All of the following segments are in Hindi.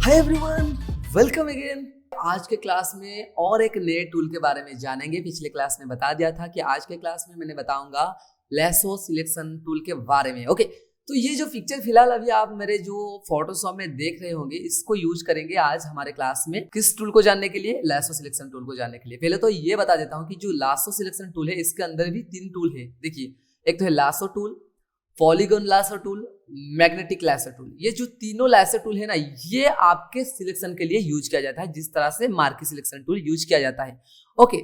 Hi everyone, welcome again. आज के क्लास में और एक नए टूल के बारे में जानेंगे। पिछले क्लास में बता दिया था कि आज के क्लास में मैंने बताऊंगा लैसो सिलेक्शन टूल के बारे में। ओके, तो ये जो पिक्चर फिलहाल अभी आप मेरे जो फोटोशॉप में देख रहे होंगे, इसको यूज करेंगे आज हमारे क्लास में। किस टूल को जानने के लिए? लैसो सिलेक्शन टूल को जानने के लिए। पहले तो ये बता देता हूँ कि जो लासो सिलेक्शन टूल है, इसके अंदर भी 3 टूल है। देखिए, एक तो है lasso tool, polygon lasso tool, magnetic lasso tool. ये जो तीनों लासो टूल है ना, ये आपके सिलेक्शन के लिए यूज किया जाता है, जिस तरह से मार्की सिलेक्शन टूल यूज किया जाता है। ओके,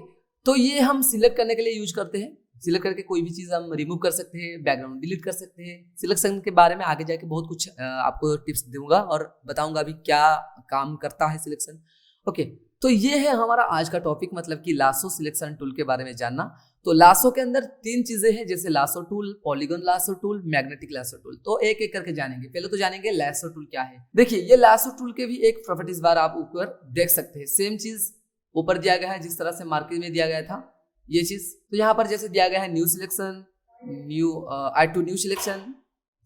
तो ये हम सिलेक्ट करने के लिए यूज करते हैं। सिलेक्ट करके कोई भी चीज हम रिमूव कर सकते हैं, बैकग्राउंड डिलीट कर सकते हैं। सिलेक्शन के बारे में आगे जाके बहुत कुछ आपको टिप्स दूंगा और बताऊंगा अभी क्या काम करता है सिलेक्शन। ओके, तो ये है हमारा आज का टॉपिक, मतलब कि लासो सिलेक्शन टूल के बारे में जानना। तो लासो के अंदर 3 चीजें हैं, जैसे lasso tool, polygon lasso tool, magnetic lasso tool. तो एक एक करके जानेंगे। पहले तो जानेंगे लासो टूल क्या है। देखिए, ये लासो टूल के भी एक प्रॉपर्टीज बार आप ऊपर देख सकते हैं। सेम चीज ऊपर दिया गया है जिस तरह से मार्केट में दिया गया था ये चीज। तो यहाँ पर जैसे दिया गया है new selection, add to new selection,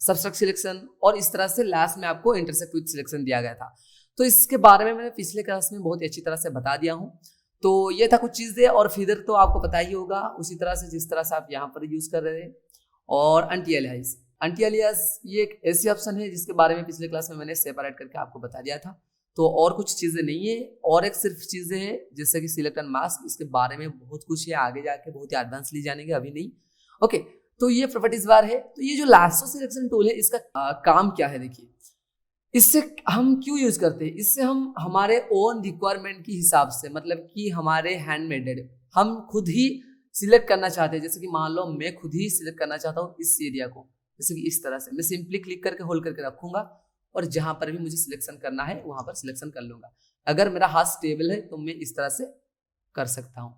subtract selection, और इस तरह से लास्ट में आपको इंटरसेक्ट विद सिलेक्शन दिया गया था। तो इसके बारे में मैंने पिछले क्लास में बहुत अच्छी तरह से बता दिया हूँ। तो ये था कुछ चीजें, और फिदर तो आपको पता ही होगा उसी तरह से जिस तरह से आप यहाँ पर यूज कर रहे हैं। और एंटी एलियास, एंटी एलियास ये एक ऐसी ऑप्शन है जिसके बारे में पिछले क्लास में मैंने सेपरेट करके आपको बता दिया था। तो और कुछ चीजें नहीं है, और एक सिर्फ चीजें हैं जैसे कि सिलेक्ट एंड मास्क। इसके बारे में बहुत कुछ है, आगे जाके बहुत ही एडवांसली जानेंगे, अभी नहीं। ओके, तो ये प्रॉपर्टीज बार है। तो ये जो लासो सिलेक्शन टूल है, इसका काम क्या है? देखिए, इससे हम क्यों यूज करते हैं? इससे हम हमारे ओन रिक्वायरमेंट के हिसाब से, मतलब कि हमारे हैंडमेडेड, हम खुद ही सिलेक्ट करना चाहते हैं। जैसे कि मान लो मैं खुद ही सिलेक्ट करना चाहता हूँ इस एरिया को, जैसे कि इस तरह से मैं सिंपली क्लिक करके होल्ड करके रखूंगा, और जहां पर भी मुझे सिलेक्शन करना है वहां पर सिलेक्शन कर लूंगा। अगर मेरा हाथ स्टेबल है तो मैं इस तरह से कर सकता हूँ।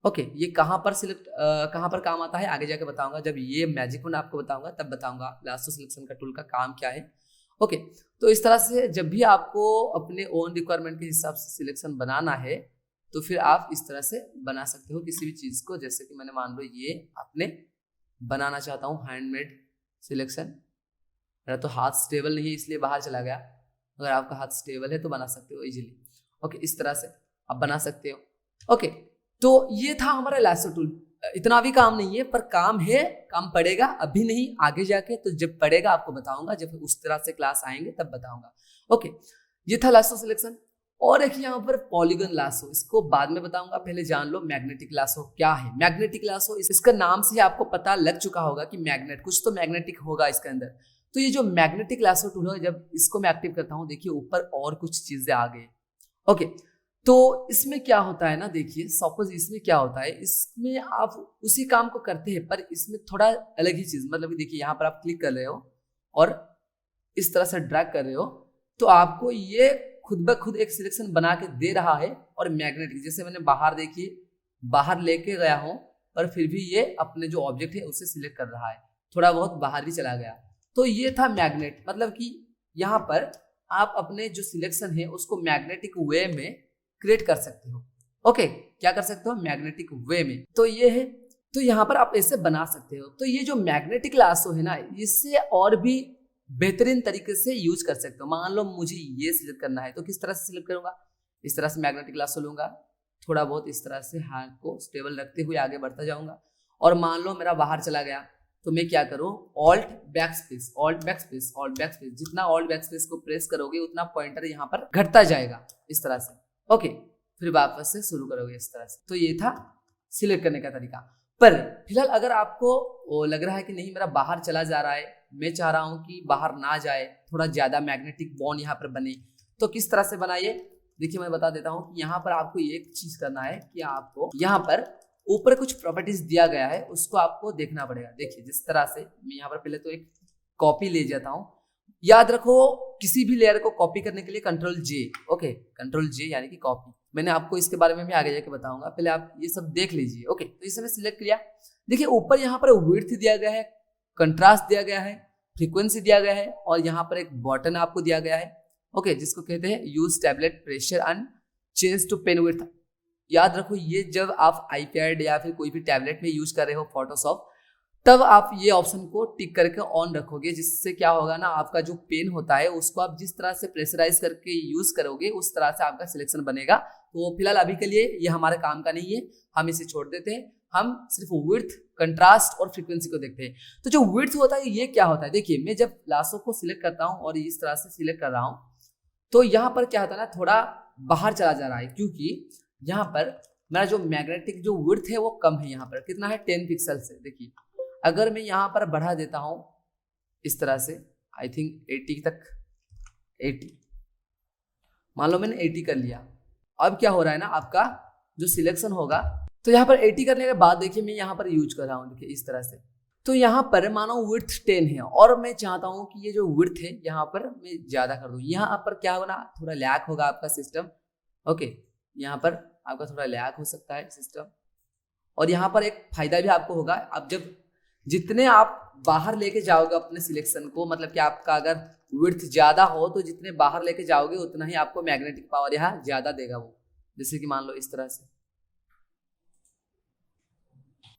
ओके, ये कहाँ पर काम आता है आगे जाके बताऊंगा। जब ये मैजिक वन आपको बताऊंगा तब बताऊंगा लासो सिलेक्शन का टूल का काम क्या है। ओके, तो इस तरह से जब भी आपको अपने ओन रिक्वायरमेंट के हिसाब से सिलेक्शन बनाना है तो फिर आप इस तरह से बना सकते हो किसी भी चीज को। जैसे कि मैंने मान लो ये अपने बनाना चाहता हूँ हैंडमेड सिलेक्शन। मेरा तो हाथ स्टेबल नहीं है इसलिए बाहर चला गया। अगर आपका हाथ स्टेबल है तो बना सकते हो इजीली। ओके, इस तरह से आप बना सकते हो। ओके, तो ये था हमारा लासो टूल। इतना भी काम नहीं है, पर काम है, काम पड़ेगा, अभी नहीं, आगे जाके। तो जब पड़ेगा आपको बताऊंगा, जब उस तरह से क्लास आएंगे तब बताऊंगा। ओके, ये था लासो सिलेक्शन। और एक यहाँ पर पॉलीगन लासो, इसको बाद में बताऊंगा, पहले जान लो मैग्नेटिक लासो क्या है। मैग्नेटिक लासो, इसका नाम से आपको पता लग चुका होगा कि मैग्नेट, कुछ तो मैग्नेटिक होगा इसके अंदर। तो ये जो मैग्नेटिक लासो टूल है, जब इसको मैं एक्टिव करता हूँ, देखिए ऊपर और कुछ चीजें आ गई। ओके, तो इसमें क्या होता है ना, देखिए सपोज इसमें क्या होता है, इसमें आप उसी काम को करते हैं पर इसमें थोड़ा अलग ही चीज। मतलब देखिए, यहाँ पर आप क्लिक कर रहे हो और इस तरह से ड्रैग कर रहे हो, तो आपको ये खुद ब खुद एक सिलेक्शन बना के दे रहा है। और मैग्नेटिक, जैसे मैंने बाहर, देखिए बाहर लेके गया हूं, पर फिर भी ये अपने जो ऑब्जेक्ट है उसे सिलेक्ट कर रहा है, थोड़ा बहुत बाहर भी चला गया। तो ये था मैग्नेट, मतलब कि यहाँ पर आप अपने जो सिलेक्शन है उसको मैग्नेटिक वे में क्रिएट कर सकते हो। ओके, क्या कर सकते हो? मैग्नेटिक वे में। तो ये है, तो यहाँ पर आप ऐसे बना सकते हो। तो ये जो मैग्नेटिक लासो है ना, इससे और भी बेहतरीन तरीके से यूज कर सकते हो। मान लो मुझे ये सिलेक्ट करना है, तो किस तरह से सिलेक्ट करूंगा? इस तरह से मैग्नेटिक लासो लूंगा, थोड़ा बहुत इस तरह से हाथ को स्टेबल रखते हुए आगे बढ़ता जाऊंगा। और मान लो मेरा बाहर चला गया, तो मैं क्या करूं? Alt back space, alt back space, alt back space. जितना ऑल्ट बैक स्पेस को प्रेस करोगे उतना पॉइंटर यहाँ पर घटता जाएगा इस तरह से। ओके, फिर वापस से शुरू करोगे इस तरह से। तो ये था सिलेक्ट करने का तरीका। पर फिलहाल अगर आपको लग रहा है कि नहीं मेरा बाहर चला जा रहा है, मैं चाह रहा हूं कि बाहर ना जाए, थोड़ा ज्यादा मैग्नेटिक बॉन्ड यहाँ पर बने, तो किस तरह से बनाइए? देखिए, मैं बता देता हूँ कि यहाँ पर आपको एक चीज करना है कि आपको यहाँ पर ऊपर कुछ प्रॉपर्टीज दिया गया है, उसको आपको देखना पड़ेगा। देखिए, जिस तरह से मैं यहाँ पर पहले तो एक कॉपी ले जाता हूँ। याद रखो, किसी भी लेयर को कॉपी करने के लिए कंट्रोल जे। ओके, कंट्रोल जे यानी कि कॉपी। मैंने आपको इसके बारे में भी आगे जाके बताऊंगा, पहले आप ये सब देख लीजिए। ओके, तो इसे मैं सिलेक्ट किया। देखिए, ऊपर यहाँ पर विड्थ दिया गया है, कंट्रास्ट दिया गया है, फ्रीक्वेंसी दिया गया है, और यहाँ पर एक बटन आपको दिया गया है। ओके, जिसको कहते हैं use tablet pressure and change to pen width. याद रखो, ये जब आप आईपैड या फिर कोई भी टैबलेट में यूज कर रहे हो फोटोशॉप, तब आप ये ऑप्शन को टिक करके ऑन रखोगे, जिससे क्या होगा ना, आपका जो पेन होता है उसको आप जिस तरह से प्रेशराइज करके यूज करोगे उस तरह से आपका सिलेक्शन बनेगा। तो फिलहाल अभी के लिए ये हमारे काम का नहीं है, हम इसे छोड़ देते हैं। हम सिर्फ विड्थ, कंट्रास्ट और फ्रीक्वेंसी को देखते हैं। तो जो विड्थ होता है ये क्या होता है, देखिए मैं जब लासो को सिलेक्ट करता हूँ और इस तरह से सिलेक्ट कर रहा हूँ तो यहाँ पर क्या होता है ना, थोड़ा बाहर चला जा रहा है, क्योंकि यहाँ पर मेरा जो मैग्नेटिक जो विड्थ है वो कम है। यहाँ पर कितना है, 10 पिक्सल से। देखिए अगर मैं यहाँ पर बढ़ा देता हूँ इस तरह से, आई थिंक 80 तक, 80 मान लो मैंने 80 कर लिया। अब क्या हो रहा है ना, आपका जो सिलेक्शन होगा, तो यहाँ पर 80 करने के बाद देखिए मैं यहाँ पर यूज कर रहा हूँ, देखिए इस तरह से। तो यहाँ पर मानो विड्थ 10 है और मैं चाहता हूँ कि ये जो विड्थ है यहाँ पर मैं ज्यादा कर दूँ। यहाँ पर क्या होगा ना, थोड़ा लैग होगा आपका सिस्टम। ओके, यहाँ पर आपका थोड़ा लैग हो सकता है सिस्टम। और यहाँ पर एक फायदा भी आपको होगा, आप जब जितने आप बाहर लेके जाओगे अपने सिलेक्शन को, मतलब कि आपका अगर विड्थ ज्यादा हो तो जितने बाहर लेके जाओगे उतना ही आपको मैग्नेटिक पावर यहाँ ज्यादा देगा वो। जैसे कि मान लो इस तरह से।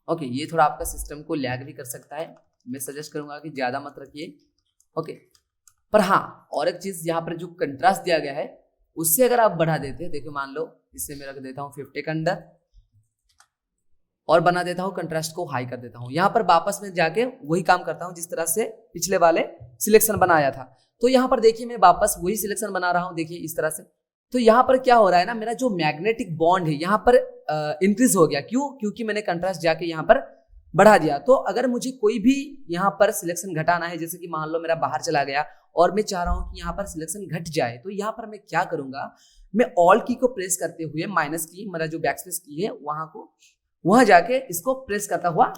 ओके, ये थोड़ा आपका सिस्टम को लैग भी कर सकता है, मैं सजेस्ट करूंगा कि ज्यादा मत रखिए। ओके, पर हाँ और एक चीज, यहाँ पर जो कंट्रास्ट दिया गया है उससे अगर आप बढ़ा देते हैं, देखो मान लो इससे मैं रख देता हूँ 50 के अंदर और बना देता हूँ कंट्रास्ट को हाई कर देता हूँ। यहाँ पर वापस में जाके वही काम करता हूँ जिस तरह से पिछले वाले सिलेक्शन बनाया था। तो यहाँ पर देखिए मैं वापस वही सिलेक्शन बना रहा हूँ, देखिए इस तरह से। तो यहाँ पर क्या हो रहा है ना, मेरा जो मैग्नेटिक बॉन्ड है यहाँ पर इंक्रीज हो गया। क्यों? क्योंकि मैंने कंट्रास्ट जाके यहाँ पर बढ़ा दिया। तो अगर मुझे कोई भी यहाँ पर सिलेक्शन घटाना है, जैसे कि मान लो मेरा बाहर चला गया और मैं चाह रहा हूँ कि यहाँ पर सिलेक्शन घट जाए, तो यहाँ पर मैं क्या करूंगा, मैं ऑल की को प्रेस करते हुए माइनस की, मेरा जो बैकस्पेस की है वहां जाके इसको प्रेस करता हुआ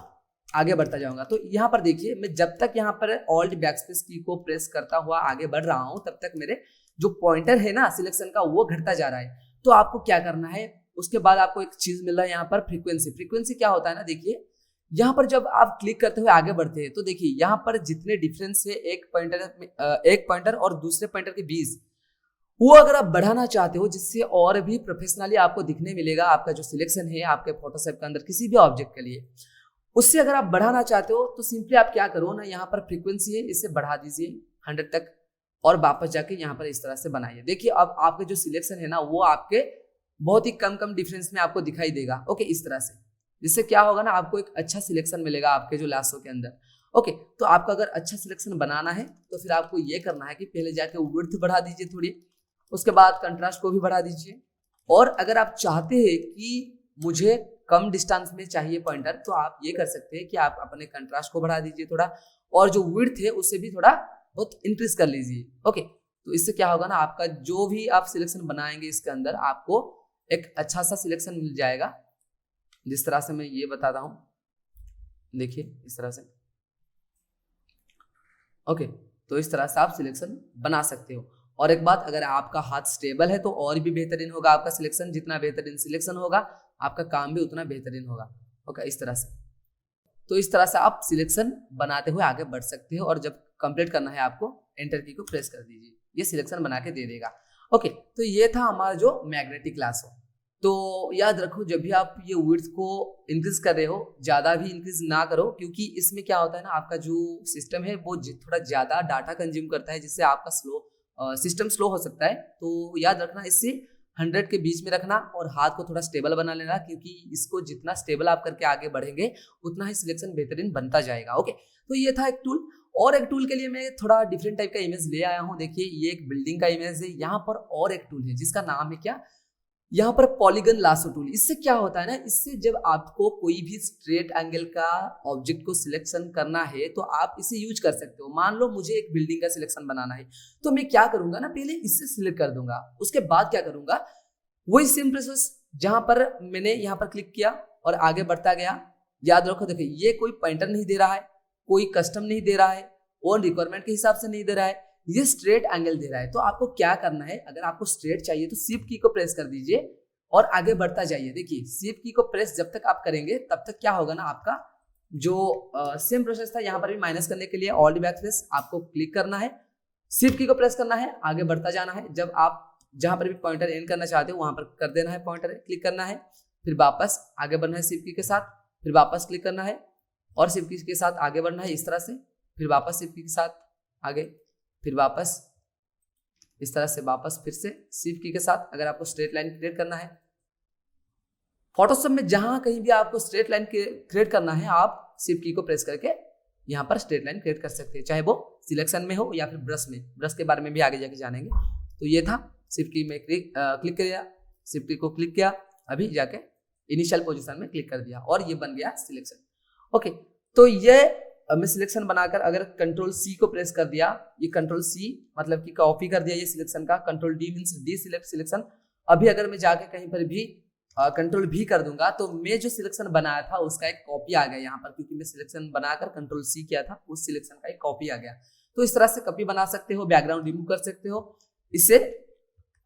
आगे बढ़ता जाऊंगा। तो यहाँ पर देखिए मैं जब तक यहाँ पर ऑल्ट बैकस्पेस की को प्रेस करता हुआ आगे बढ़ रहा हूँ तब तक मेरे जो पॉइंटर है ना सिलेक्शन का वो घटता जा रहा है। तो आपको क्या करना है, उसके बाद आपको एक चीज मिल रहा है यहाँ पर फ्रीक्वेंसी। फ्रीक्वेंसी क्या होता है ना, देखिए यहाँ पर जब आप क्लिक करते हुए आगे बढ़ते हैं तो देखिए यहाँ पर जितने डिफरेंस है एक पॉइंटर और दूसरे पॉइंटर के बीच, वो अगर आप बढ़ाना चाहते हो जिससे और भी प्रोफेशनली आपको दिखने मिलेगा आपका जो सिलेक्शन है आपके फोटोशॉप के अंदर किसी भी ऑब्जेक्ट के लिए, उससे अगर आप बढ़ाना चाहते हो तो सिंपली आप क्या करो ना, यहाँ पर फ्रीक्वेंसी है इसे बढ़ा दीजिए 100 तक और वापस जाके यहाँ पर इस तरह से बनाइए। देखिए अब आपके जो सिलेक्शन है ना वो आपके बहुत ही कम डिफरेंस में आपको दिखाई देगा। ओके, इस तरह से, जिससे क्या होगा ना, आपको एक अच्छा सिलेक्शन मिलेगा आपके जो लासो के अंदर। ओके, तो आपका अगर अच्छा सिलेक्शन बनाना है तो फिर आपको ये करना है कि पहले जाके विड्थ बढ़ा दीजिए थोड़ी, उसके बाद कंट्रास्ट को भी बढ़ा दीजिए। और अगर आप चाहते हैं कि मुझे कम डिस्टेंस में चाहिए पॉइंटर, तो आप ये कर सकते हैं कि आप अपने कंट्रास्ट को बढ़ा दीजिए थोड़ा, और जो विड्थ है उससे भी थोड़ा बहुत इंक्रीज कर लीजिए। ओके, तो इससे क्या होगा ना, आपका जो भी आप सिलेक्शन बनाएंगे इसके अंदर आपको एक अच्छा सा सिलेक्शन मिल जाएगा। जिस तरह से मैं ये बताता हूं, देखिए इस तरह से। ओके, तो इस तरह से आप सिलेक्शन बना सकते हो। और एक बात, अगर आपका हाथ स्टेबल है तो और भी बेहतरीन होगा आपका सिलेक्शन। जितना बेहतरीन सिलेक्शन होगा आपका काम भी उतना बेहतरीन होगा। ओके, इस तरह से। तो इस तरह से आप सिलेक्शन बनाते हुए आगे बढ़ सकते हो और जब कंप्लीट करना है आपको एंटर की को प्रेस कर दीजिए, ये सिलेक्शन बना के दे देगा। ओके, तो ये था हमारा जो मैग्नेटिक लासो। तो याद रखो जब भी आप ये विड्थ को इंक्रीज कर रहे हो, ज्यादा भी इंक्रीज ना करो, क्योंकि इसमें क्या होता है ना, आपका जो सिस्टम है वो थोड़ा ज्यादा डाटा कंज्यूम करता है, जिससे आपका सिस्टम स्लो हो सकता है। तो याद रखना इससे 100 के बीच में रखना और हाथ को थोड़ा स्टेबल बना लेना, क्योंकि इसको जितना स्टेबल आप करके आगे बढ़ेंगे उतना ही सिलेक्शन बेहतरीन बनता जाएगा। ओके, तो ये था एक टूल। और एक टूल के लिए मैं थोड़ा डिफरेंट टाइप का इमेज ले आया हूँ। देखिए ये एक बिल्डिंग का इमेज है। यहाँ पर और एक टूल है जिसका नाम है क्या, यहाँ पर पॉलीगन लासो टूल। इससे क्या होता है ना, इससे जब आपको कोई भी स्ट्रेट एंगल का ऑब्जेक्ट को सिलेक्शन करना है तो आप इसे यूज कर सकते हो। मान लो मुझे एक बिल्डिंग का सिलेक्शन बनाना है तो मैं क्या करूंगा ना, पहले इससे सिलेक्ट कर दूंगा, उसके बाद क्या करूंगा, वही सेम प्रोसेस जहां पर मैंने यहाँ पर क्लिक किया और आगे बढ़ता गया। याद रखो, देखिए ये कोई पॉइंटर नहीं दे रहा है, कोई कस्टम नहीं दे रहा है, और रिक्वायरमेंट के हिसाब से नहीं दे रहा है, ये स्ट्रेट एंगल दे रहा है। तो आपको क्या करना है, अगर आपको स्ट्रेट चाहिए तो शिफ्ट की को प्रेस कर दीजिए और आगे बढ़ता जाइए। देखिए शिफ्ट की को प्रेस जब तक आप करेंगे तब तक क्या होगा ना, आपका जो सेम प्रोसेस था यहाँ पर भी माइनस करने के लिए ऑल्ट बैकस्पेस आपको क्लिक करना है, शिफ्ट की को प्रेस करना है, आगे बढ़ता जाना है। जब आप जहां पर भी पॉइंटर एंड करना चाहते हो वहां पर कर देना है, पॉइंटर क्लिक करना है, फिर वापस आगे बढ़ना है शिफ्ट की के साथ, फिर वापस क्लिक करना है, और शिफ्ट की के साथ आगे बढ़ना है इस तरह से, फिर वापस शिफ्ट की के साथ आगे, फिर वापस इस तरह से, वापस फिर से शिफ्ट की के साथ। अगर आपको स्ट्रेट लाइन क्रिएट करना है फोटोशॉप में, जहां कहीं भी आपको स्ट्रेट लाइन क्रिएट करना है, आप शिफ्ट की को प्रेस करके यहाँ पर स्ट्रेट लाइन क्रिएट कर सकते हैं, चाहे वो सिलेक्शन में हो या फिर ब्रश में। ब्रश के बारे में भी आगे जाके जानेंगे। तो ये था, शिफ्ट की में क्लिक किया, शिफ्ट की को क्लिक किया, अभी जाके इनिशियल पोजीशन में क्लिक कर दिया और ये बन गया सिलेक्शन। ओके, तो ये मैं सिलेक्शन बनाकर अगर कंट्रोल सी को प्रेस कर दिया, ये कंट्रोल सी मतलब कि कॉपी कर दिया ये सिलेक्शन का, control D means D select selection. अभी अगर मैं जाके कहीं पर भी कंट्रोल भी कर दूंगा तो मैं जो सिलेक्शन बनाया था उसका एक कॉपी आ गया यहाँ पर, क्योंकि मैं सिलेक्शन बनाकर कंट्रोल सी किया था, उस सिलेक्शन का एक कॉपी आ गया। तो इस तरह से कॉपी बना सकते हो, बैकग्राउंड रिमूव कर सकते हो। इससे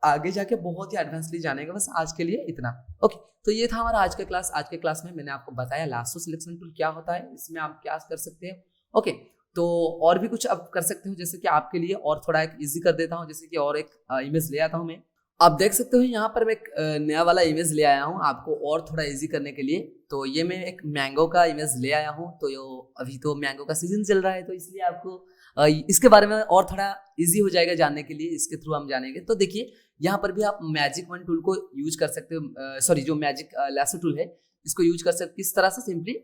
आगे जाके बहुत ही एडवांसली जानेंगे। बस आज के लिए इतना। ओके, तो ये था हमारा आज का क्लास। आज के क्लास में मैंने आपको बताया लासो सिलेक्शन टूल क्या होता है, इसमें आप क्या कर सकते हैं। ओके, तो और भी कुछ आप कर सकते हो, जैसे कि आपके लिए और थोड़ा एक इजी कर देता हूँ, जैसे कि और एक इमेज ले आता हूँ मैं। आप देख सकते हो यहाँ पर मैं एक नया वाला इमेज ले आया हूँ आपको और थोड़ा इजी करने के लिए। तो ये मैं एक मैंगो का इमेज ले आया हूँ। तो अभी तो मैंगो का सीजन चल रहा है, तो इसलिए आपको इसके बारे में और थोड़ा इजी हो जाएगा जानने के लिए, इसके थ्रू हम जानेंगे। तो देखिए यहाँ पर भी आप मैजिक वन टूल को यूज कर सकते हो, सॉरी जो मैजिक लैसो टूल है इसको यूज कर सकते। किस तरह से, सिंपली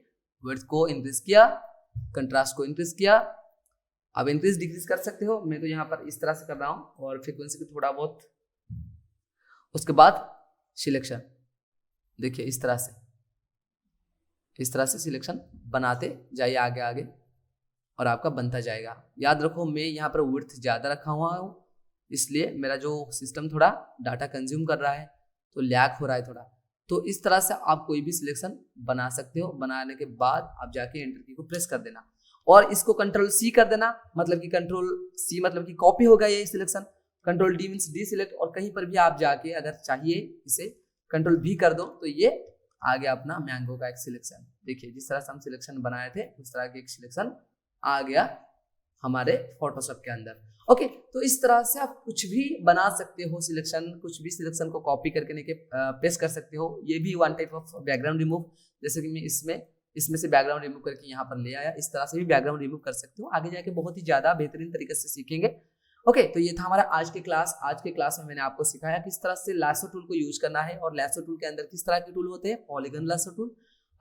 विड्थ को इंक्रीज किया, कंट्रास्ट को इंक्रीज किया, अब इंक्रीज डिक्रीज कर सकते हो। मैं तो यहाँ पर इस तरह से कर रहा हूँ और फ्रीक्वेंसी को थोड़ा बहुत। उसके बाद सिलेक्शन, देखिए इस तरह से सिलेक्शन बनाते जाइए आगे आगे और आपका बनता जाएगा। याद रखो मैं यहाँ पर विड्थ ज़्यादा रखा हुआ हूँ, इसलिए मेरा जो सिस्टम थोड़ा डाटा कंज्यूम कर रहा है, तो लैग हो रहा है थोड़ा। तो इस तरह से आप कोई भी सिलेक्शन बना सकते हो। बनाने के बाद आप जाके एंटर की को प्रेस कर देना और इसको कंट्रोल सी कर देना, मतलब कि कंट्रोल सी मतलब कि कॉपी होगा ये selection. Control D means D select, और कहीं पर भी आप जाके अगर चाहिए इसे कंट्रोल भी कर दो तो ये आ गया अपना मैंगो का एक सिलेक्शन। देखिए जिस तरह से हम सिलेक्शन बनाए थे उस तरह के एक सिलेक्शन आ गया हमारे फोटोशॉप के अंदर। ओके, तो इस तरह से आप कुछ भी बना सकते हो सिलेक्शन, कुछ भी सिलेक्शन को कॉपी करके लेके पेस्ट कर सकते हो। ये भी one type of background remove, जैसे कि मैं इसमें से बैकग्राउंड रिमूव करके यहाँ पर ले आया, इस तरह से भी बैकग्राउंड रिमूव कर सकते हो। आगे जाके बहुत ही ज्यादा बेहतरीन तरीके से सीखेंगे। ओके, तो ये था हमारा आज के क्लास। आज के क्लास में मैंने आपको सिखाया किस तरह से लैसो टूल को यूज करना है, और लैसो टूल के अंदर किस तरह के टूल होते हैं, पॉलीगन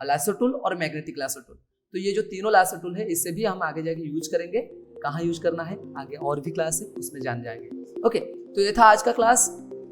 लैसो टूल और मैग्नेटिक लैसो टूल। तो ये जो तीनों लैसो टूल है इससे भी हम आगे जाके यूज करेंगे। कहाँ यूज करना है आगे और भी क्लास है उसमें जान जाएंगे। ओके, तो ये था आज का क्लास।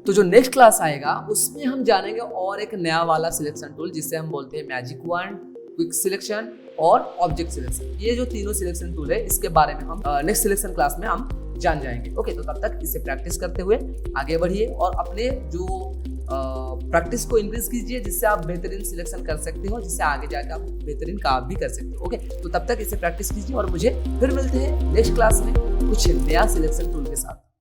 तो जो नेक्स्ट क्लास आएगा उसमें हम जानेंगे और एक नया वाला सिलेक्शन टूल जिससे हम बोलते हैं मैजिक वन, क्विक सिलेक्शन और ऑब्जेक्ट सिलेक्शन। ये जो तीनों सिलेक्शन टूल है इसके बारे में हम नेक्स्ट सिलेक्शन क्लास में हम जान जाएंगे। ओके, तो तब तक इसे प्रैक्टिस करते हुए आगे बढ़िए और अपने जो प्रैक्टिस को इंक्रीज कीजिए, जिससे आप बेहतरीन सिलेक्शन कर सकते हो, जिससे आगे जाकर आप बेहतरीन काम भी कर सकते हो। ओके, तो तब तक इसे प्रैक्टिस कीजिए और मुझे फिर मिलते हैं नेक्स्ट क्लास में कुछ नया सिलेक्शन टूल के साथ।